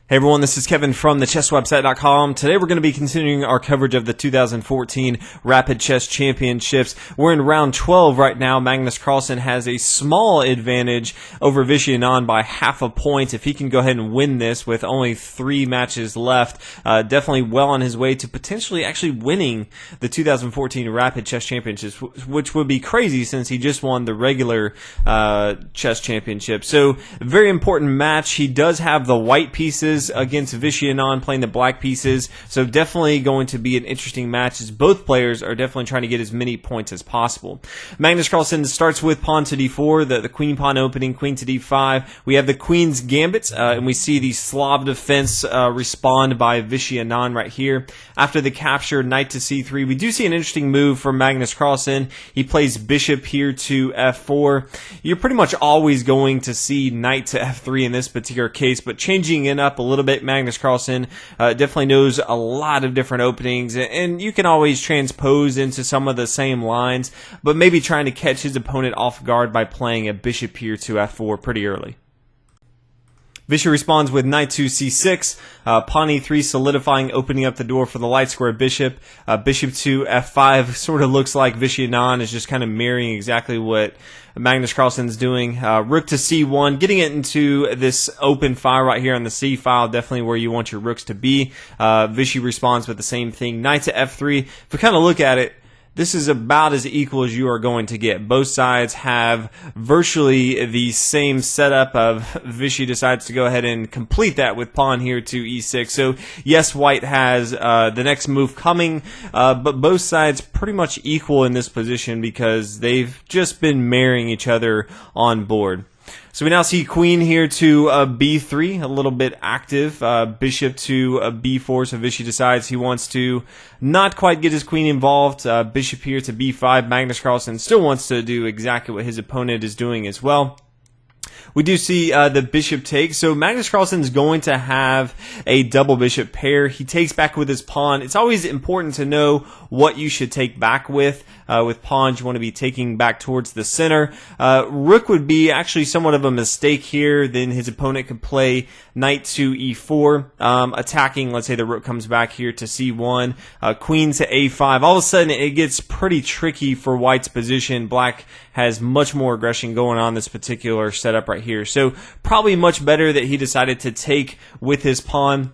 Hey everyone, this is Kevin from thechesswebsite.com. Today we're going to be continuing our coverage of the 2014 Rapid Chess Championships. We're in round 12 right now. Magnus Carlsen has a small advantage over Vishy Anand by half a point. If he can go ahead and win this with only 3 matches left, definitely well on his way to potentially actually winning the 2014 Rapid Chess Championships, which would be crazy since he just won the regular chess championship. So, very important match. He does have the white pieces against Vishy Anand playing the black pieces, so definitely going to be an interesting match as both players are definitely trying to get as many points as possible. Magnus Carlsen starts with pawn to d4, the queen pawn opening, queen to d5. We have the queen's gambit, and we see the Slav defense respond by Vishy Anand right here. After the capture, knight to c3, we do see an interesting move from Magnus Carlsen. He plays bishop here to f4. You're pretty much always going to see knight to f3 in this particular case, but changing it up a little bit, Magnus Carlsen definitely knows a lot of different openings, and you can always transpose into some of the same lines, but maybe trying to catch his opponent off guard by playing a bishop here to f4 pretty early. Vishy responds with knight to c6, pawn e3 solidifying, opening up the door for the light square bishop. Bishop to f5 sort of looks like Vishy Anand is just kind of mirroring exactly what Magnus Carlsen's doing. Rook to c1, getting it into this open file right here on the c file, definitely where you want your rooks to be. Vishy responds with the same thing. Knight to f3. If we kind of look at it, this is about as equal as you are going to get. Both sides have virtually the same setup of Vishy decides to go ahead and complete that with pawn here to e6. So yes, white has the next move coming, but both sides pretty much equal in this position because they've just been marrying each other on board. So we now see queen here to b3, a little bit active. Bishop to b4, so Vishy decides he wants to not quite get his queen involved. Bishop here to b5. Magnus Carlsen still wants to do exactly what his opponent is doing as well. We do see the bishop take, so Magnus Carlsen is going to have a double bishop pair. He takes back with his pawn. It's always important to know what you should take back with. With pawns, you want to be taking back towards the center. Rook would be actually somewhat of a mistake here. Then his opponent could play knight to e4, attacking. Let's say the rook comes back here to c1, queen to a5. All of a sudden, it gets pretty tricky for white's position. Black has much more aggression going on this particular setup right here. So probably much better that he decided to take with his pawn.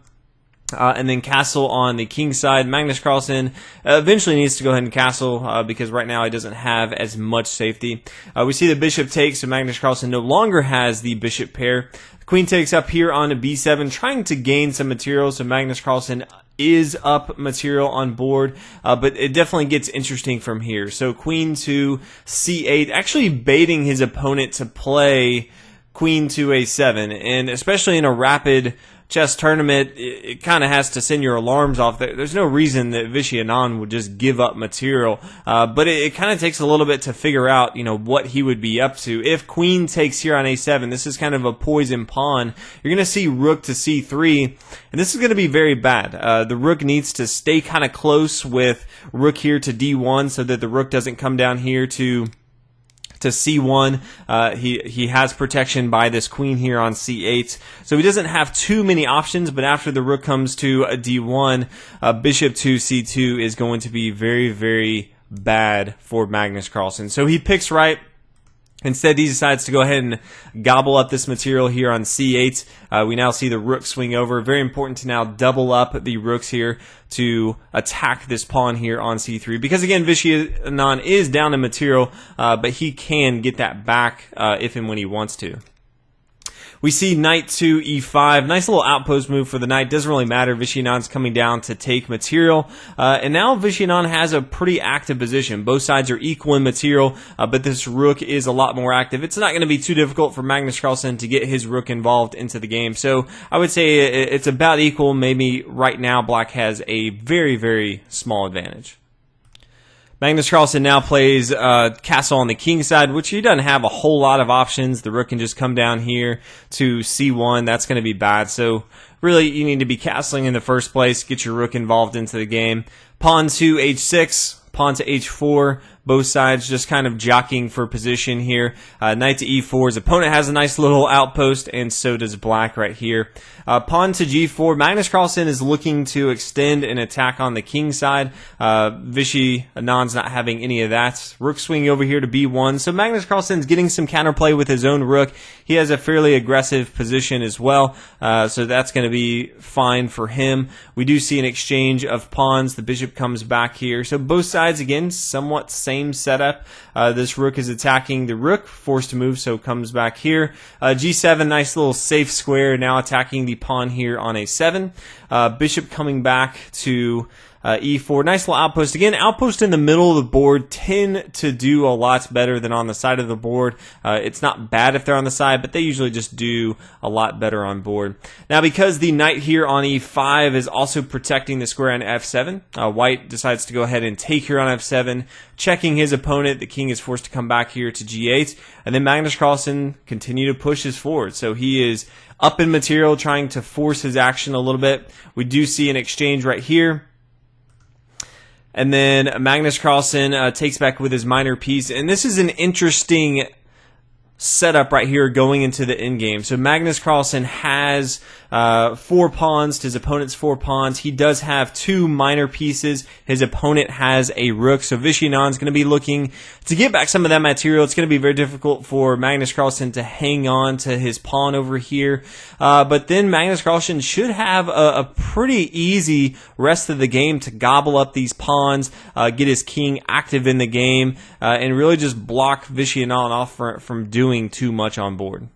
And then castle on the king side. Magnus Carlsen eventually needs to go ahead and castle because right now he doesn't have as much safety. We see the bishop takes, so Magnus Carlsen no longer has the bishop pair. Queen takes up here on b7, trying to gain some material, so Magnus Carlsen is up material on board, but it definitely gets interesting from here. So queen to c8, actually baiting his opponent to play queen to a7, and especially in a rapid chess tournament, it kind of has to send your alarms off. There's no reason that Vishy Anand would just give up material, but it kind of takes a little bit to figure out, what he would be up to. If queen takes here on a7, this is kind of a poison pawn. You're going to see rook to c3, and this is going to be very bad. The rook needs to stay kind of close with rook here to d1 so that the rook doesn't come down here to c1. He has protection by this queen here on c8, so he doesn't have too many options, but after the rook comes to a d1, bishop to c2 is going to be very, very bad for Magnus Carlsen. So he picks right. Instead, he decides to go ahead and gobble up this material here on c8. We now see the rook swing over. Very important to now double up the rooks here to attack this pawn here on c3. Because again, Vishy Anand is down in material, but he can get that back if and when he wants to. We see knight to e5. Nice little outpost move for the knight. Doesn't really matter. Vishy Anand's coming down to take material. And now Vishy Anand has a pretty active position. Both sides are equal in material, but this rook is a lot more active. It's not going to be too difficult for Magnus Carlsen to get his rook involved into the game. So I would say it's about equal. Maybe right now black has a very, very small advantage. Magnus Carlsen now plays castle on the king side, which he doesn't have a whole lot of options. The rook can just come down here to c1. That's going to be bad. So really, you need to be castling in the first place, get your rook involved into the game. Pawn to h6, pawn to h4. Both sides just kind of jockeying for position here. Knight to e4. His opponent has a nice little outpost, and so does black right here. Pawn to g4. Magnus Carlsen is looking to extend an attack on the king side. Vishy, Anand's not having any of that. Rook swinging over here to b1. So Magnus Carlsen's getting some counterplay with his own rook. He has a fairly aggressive position as well, so that's going to be fine for him. We do see an exchange of pawns. The bishop comes back here. So both sides, again, somewhat same setup. This rook is attacking the rook, forced to move, so comes back here. g7, nice little safe square, now attacking the pawn here on a7. Bishop coming back to e4. Nice little outpost. Again, outpost in the middle of the board tend to do a lot better than on the side of the board. It's not bad if they're on the side, but they usually just do a lot better on board. Now, because the knight here on e5 is also protecting the square on f7, white decides to go ahead and take here on f7, checking his opponent. The king is forced to come back here to g8, and then Magnus Carlsen continue to push his forward. So he is up in material, trying to force his action a little bit. We do see an exchange right here. And then Magnus Carlsen takes back with his minor piece. And this is an interesting setup right here going into the endgame. So Magnus Carlsen has 4 pawns to his opponent's 4 pawns. He does have 2 minor pieces. His opponent has a rook. So Vishy is going to be looking to get back some of that material. It's going to be very difficult for Magnus Carlsen to hang on to his pawn over here. But then Magnus Carlsen should have a pretty easy rest of the game to gobble up these pawns, get his king active in the game, and really just block Vishy off from doing too much on board.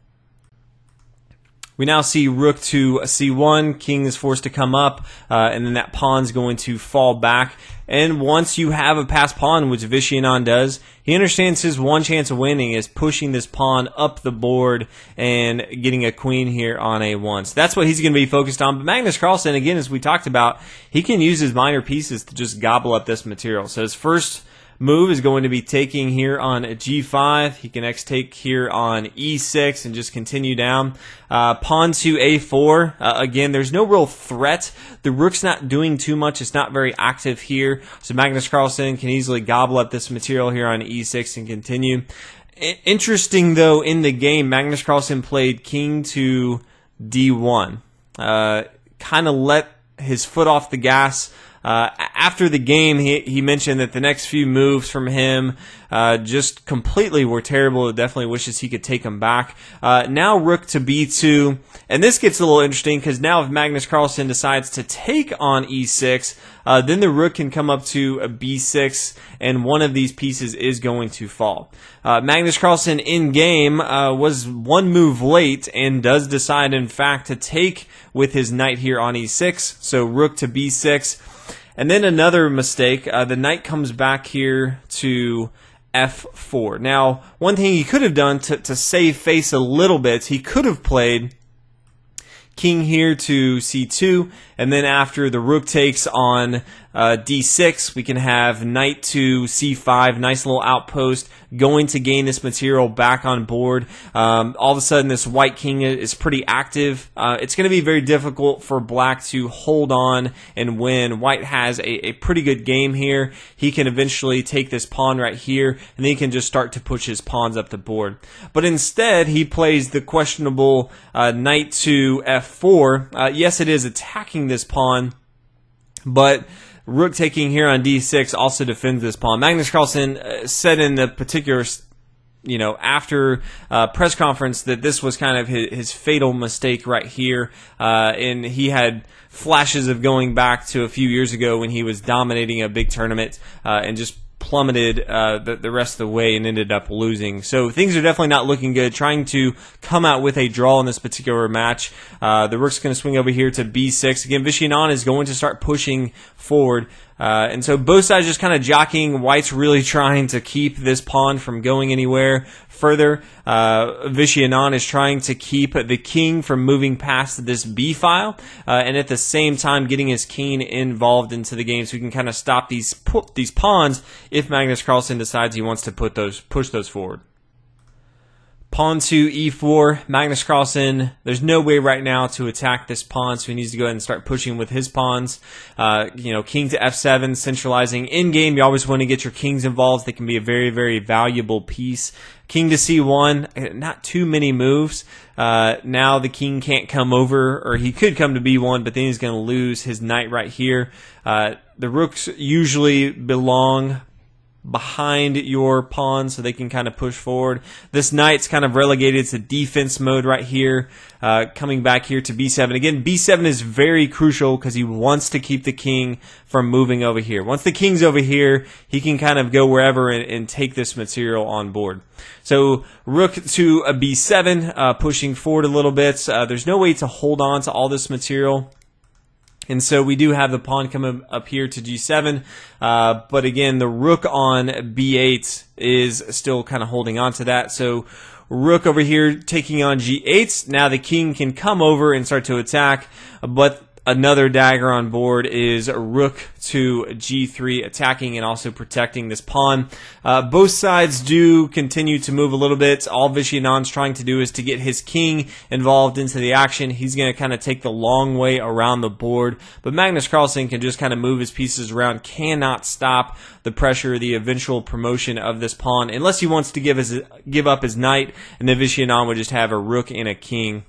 We now see rook to c1, king is forced to come up, and then that pawn's going to fall back. And once you have a passed pawn, which Vishy does, he understands his one chance of winning is pushing this pawn up the board and getting a queen here on a1. So that's what he's going to be focused on. But Magnus Carlsen, again, as we talked about, he can use his minor pieces to just gobble up this material. So his first move is going to be taking here on g5. He can next take here on e6 and just continue down. Pawn to a4. Again, there's no real threat. The rook's not doing too much. It's not very active here. So Magnus Carlsen can easily gobble up this material here on e6 and continue. Interesting, though, in the game, Magnus Carlsen played king to d1. Kind of let his foot off the gas. After the game, he mentioned that the next few moves from him just completely were terrible. Definitely wishes he could take them back. Now rook to b2, and this gets a little interesting because now if Magnus Carlsen decides to take on e6, then the rook can come up to a b6, and one of these pieces is going to fall. Magnus Carlsen in game was one move late and does decide, in fact, to take with his knight here on e6. So rook to b6. And then another mistake, the knight comes back here to f4. Now, one thing he could have done to save face a little bit, he could have played king here to c2, and then after the rook takes on d6, we can have knight to c5, nice little outpost, going to gain this material back on board. All of a sudden, this white king is pretty active. It's going to be very difficult for black to hold on and win. White has a pretty good game here. He can eventually take this pawn right here, and then he can just start to push his pawns up the board. But instead, he plays the questionable knight to f4. Yes, it is attacking this pawn, but rook taking here on d6 also defends this pawn. Magnus Carlsen said in the particular, after press conference that this was kind of his fatal mistake right here, and he had flashes of going back to a few years ago when he was dominating a big tournament and just plummeted the rest of the way and ended up losing. So things are definitely not looking good. Trying to come out with a draw in this particular match. The rook's going to swing over here to b6. Again, Vishy is going to start pushing forward. And so both sides just kind of jockeying. White's really trying to keep this pawn from going anywhere further. Vishy is trying to keep the king from moving past this b file, and at the same time getting his king involved into the game so he can kind of stop these pawns if Magnus Carlsen decides he wants to push those forward. Pawn to e4, Magnus Carlsen, there's no way right now to attack this pawn, so he needs to go ahead and start pushing with his pawns. King to f7, centralizing. In game, you always want to get your kings involved. They can be a very, very valuable piece. King to c1, not too many moves. Now the king can't come over, or he could come to b1, but then he's going to lose his knight right here. The rooks usually belong behind your pawn so they can kind of push forward. This knight's kind of relegated to defense mode right here, coming back here to b7. Again, b7 is very crucial because he wants to keep the king from moving over here. Once the king's over here, he can kind of go wherever and take this material on board. So rook to a b7, pushing forward a little bit. There's no way to hold on to all this material. And so we do have the pawn coming up here to g7, but again, the rook on b8 is still kind of holding on to that. So rook over here taking on g8. Now the king can come over and start to attack, but another dagger on board is rook to g3, attacking and also protecting this pawn. Both sides do continue to move a little bit. All Vishy Anand's trying to do is to get his king involved into the action. He's going to kind of take the long way around the board, but Magnus Carlsen can just kind of move his pieces around, cannot stop the pressure, the eventual promotion of this pawn, unless he wants to give up his knight, and then Vishy Anand would just have a rook and a king.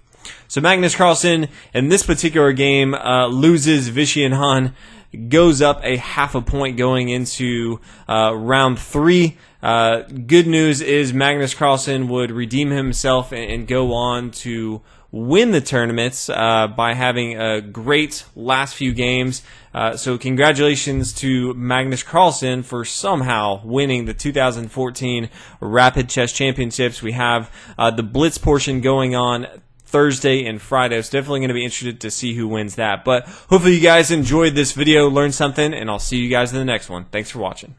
So Magnus Carlsen in this particular game loses. Vishy Anand goes up a half a point going into round 3. Good news is Magnus Carlsen would redeem himself and go on to win the tournaments by having a great last few games. So congratulations to Magnus Carlsen for somehow winning the 2014 Rapid Chess Championships. We have the Blitz portion going on Thursday and Friday. It's definitely going to be interested to see who wins that. But hopefully you guys enjoyed this video, learned something, and I'll see you guys in the next one. Thanks for watching.